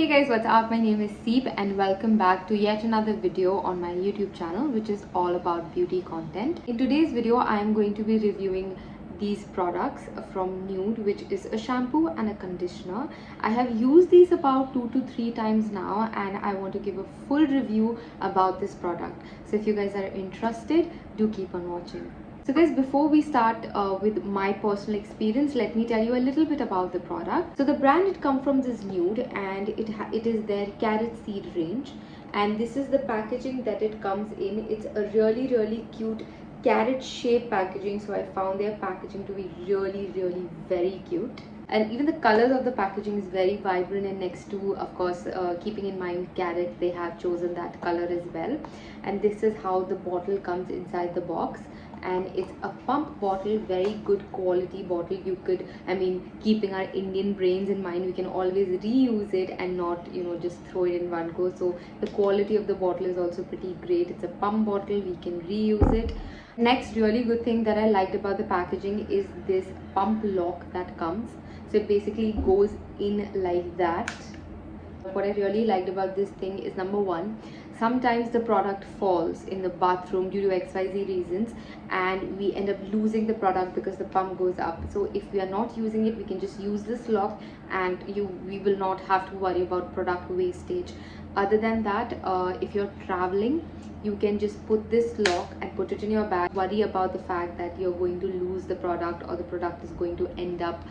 Hey guys, what's up? My name is Seep and welcome back to yet another video on my YouTube channel, which is all about beauty content. In today's video, I am going to be reviewing these products from Nude, which is a shampoo and a conditioner. I have used these about 2 to 3 times now and I want to give a full review about this product. So if you guys are interested, do keep on watching. So guys, before we start with my personal experience, let me tell you a little bit about the product. So the brand, it comes from this Nude and it is their carrot seed range, and this is the packaging that it comes in. It's a really cute carrot shaped packaging, so I found their packaging to be really very cute. And even the colors of the packaging is very vibrant, and next to, of course, keeping in mind carrot, they have chosen that color as well. And this is how the bottle comes inside the box, and it's a pump bottle, very good quality bottle. You could, keeping our Indian brains in mind, we can always reuse it and not, just throw it in one go. So the quality of the bottle is also pretty great. It's a pump bottle, we can reuse it. Next really good thing that I liked about the packaging is this pump lock that comes. So it basically goes in like that. What I really liked about this thing is, number one, sometimes the product falls in the bathroom due to XYZ reasons and we end up losing the product because the pump goes up. So if we are not using it, we can just use this lock and we will not have to worry about product wastage. Other than that, if you're traveling, you can just put this lock and put it in your bag. Worry about the fact that you're going to lose the product or the product is going to end up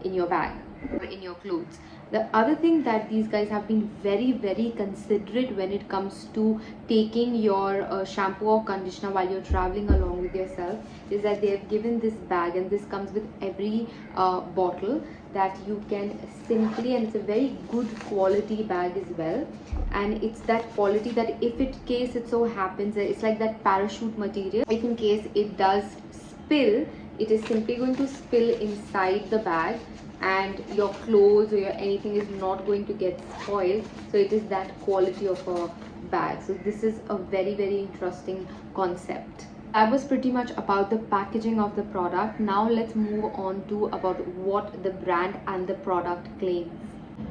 in your bag or in your clothes. The other thing that these guys have been very considerate when it comes to taking your shampoo or conditioner while you're traveling along with yourself is that they have given this bag, and this comes with every bottle, that you can simply, and it's a very good quality bag as well, and it's that quality that if in case it so happens, it's like that parachute material. If in case it does spill, it is simply going to spill inside the bag and your clothes or your anything is not going to get spoiled. So it is that quality of a bag. So this is a very interesting concept. That was pretty much about the packaging of the product. Now let's move on to about what the brand and the product claims.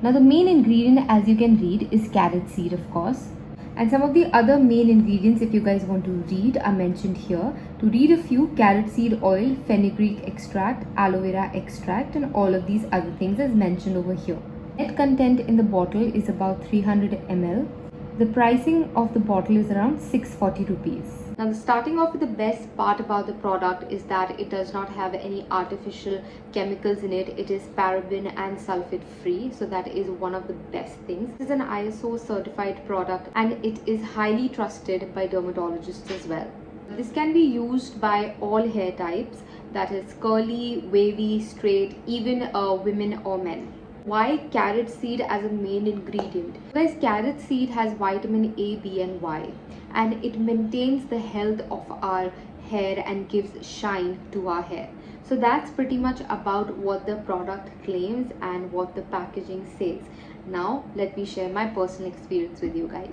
Now the main ingredient, as you can read, is carrot seed, of course. And some of the other main ingredients, if you guys want to read, are mentioned here. To read a few: carrot seed oil, fenugreek extract, aloe vera extract, and all of these other things as mentioned over here. Net content in the bottle is about 300 ml. The pricing of the bottle is around 640 rupees. Now, starting off with the best part about the product is that it does not have any artificial chemicals in it. It is paraben and sulfate free, so that is one of the best things. This is an ISO certified product and it is highly trusted by dermatologists as well. This can be used by all hair types, that is curly, wavy, straight, even women or men. Why carrot seed as a main ingredient? Guys, carrot seed has vitamin A, B and Y, and it maintains the health of our hair and gives shine to our hair. So that's pretty much about what the product claims and what the packaging says. Now let me share my personal experience with you guys.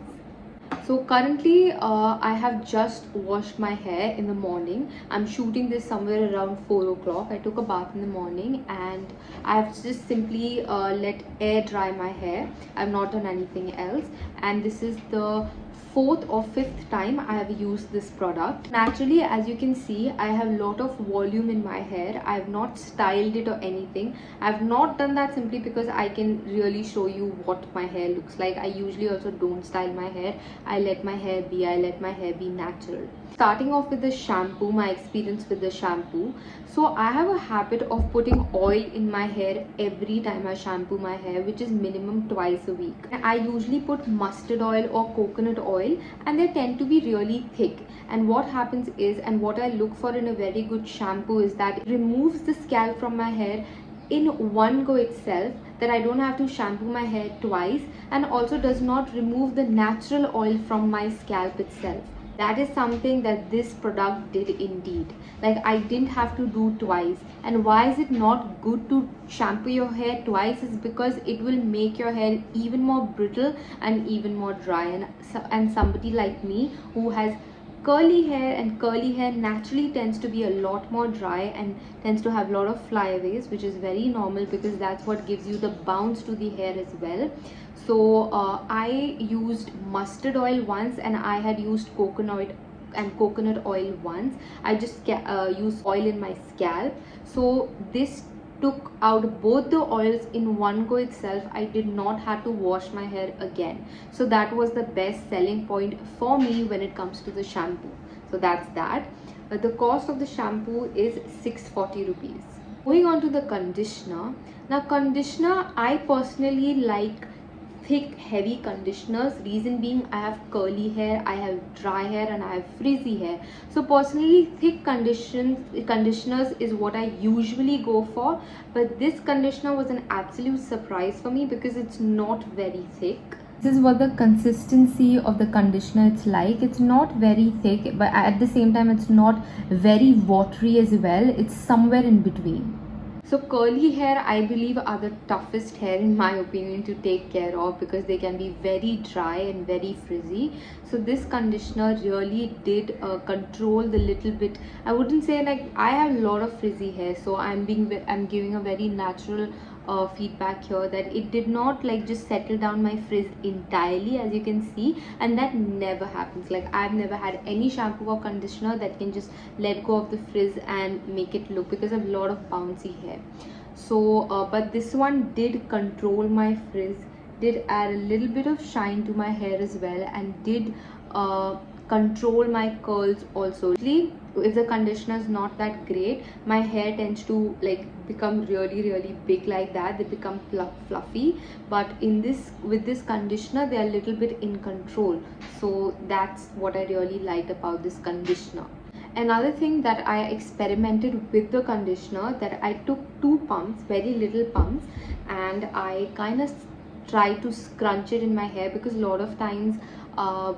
So currently I have just washed my hair in the morning. I'm shooting this somewhere around 4 o'clock. I took a bath in the morning and I've just simply let air dry my hair. I've not done anything else, and this is the 4th or 5th time I have used this product. Naturally, as you can see, I have a lot of volume in my hair. I have not styled it or anything. I have not done that simply because I can really show you what my hair looks like. I usually also don't style my hair. I let my hair be natural. Starting off with the shampoo, my experience with the shampoo. So I have a habit of putting oil in my hair every time I shampoo my hair, which is minimum twice a week. I usually put mustard oil or coconut oil, and they tend to be really thick. And what happens is, and what I look for in a very good shampoo is that it removes the scalp from my hair in one go itself, that I don't have to shampoo my hair twice, and also does not remove the natural oil from my scalp itself. That is something that this product did indeed. Like, I didn't have to do twice. And why is it not good to shampoo your hair twice is because it will make your hair even more brittle and even more dry. And somebody like me who has curly hair, and curly hair naturally tends to be a lot more dry and tends to have a lot of flyaways, which is very normal because that's what gives you the bounce to the hair as well. So I used mustard oil once, and I had used coconut oil once. I just used oil in my scalp, so this took out both the oils in one go itself. I did not have to wash my hair again, so that was the best selling point for me when it comes to the shampoo. So that's that. The cost of the shampoo is 640 rupees. Moving on to the conditioner. Now conditioner, I personally like thick heavy conditioners. Reason being, I have curly hair, I have dry hair, and I have frizzy hair. So personally, thick conditioners is what I usually go for, but this conditioner was an absolute surprise for me because it's not very thick. This is what the consistency of the conditioner it's like. It's not very thick, but at the same time it's not very watery as well. It's somewhere in between. So curly hair, I believe, are the toughest hair in my opinion to take care of because they can be very dry and very frizzy. So this conditioner really did control the little bit. I wouldn't say, like, I have a lot of frizzy hair, so I'm giving a very natural feedback here that it did not like just settle down my frizz entirely, as you can see, and that never happens. Like, I've never had any shampoo or conditioner that can just let go of the frizz and make it look, because I have a lot of bouncy hair. So but this one did control my frizz, did add a little bit of shine to my hair as well, and did control my curls also. If the conditioner is not that great, my hair tends to like become really big like that. They become fluffy, but with this conditioner, they are a little bit in control. So that's what I really liked about this conditioner. Another thing that I experimented with the conditioner, that I took 2 pumps, very little pumps, and I kind of try to scrunch it in my hair, because a lot of times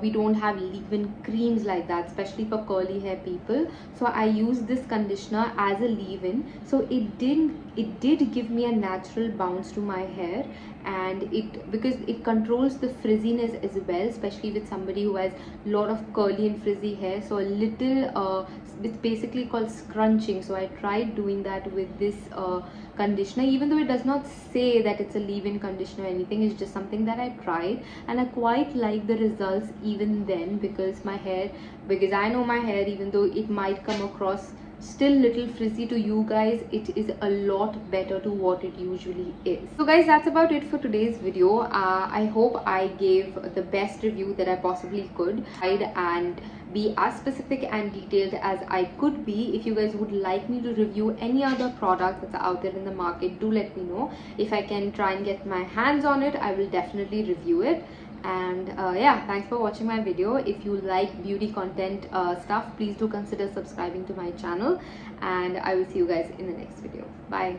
we don't have leave-in creams like that, especially for curly hair people. So I used this conditioner as a leave-in, so it did give me a natural bounce to my hair, and because it controls the frizziness as well, especially with somebody who has a lot of curly and frizzy hair. So a little it's basically called scrunching. So I tried doing that with this conditioner, even though it does not say that it's a leave-in conditioner or anything. It's just something that I tried, and I quite like the results even then, because I know my hair, even though it might come across still little frizzy to you guys, it is a lot better to what it usually is. So guys, that's about it for today's video. I hope I gave the best review that I possibly could, and be as specific and detailed as I could be. If you guys would like me to review any other product that's out there in the market, do let me know. If I can try and get my hands on it, I will definitely review it. And yeah, thanks for watching my video. If you like beauty content stuff, please do consider subscribing to my channel, and I will see you guys in the next video. Bye.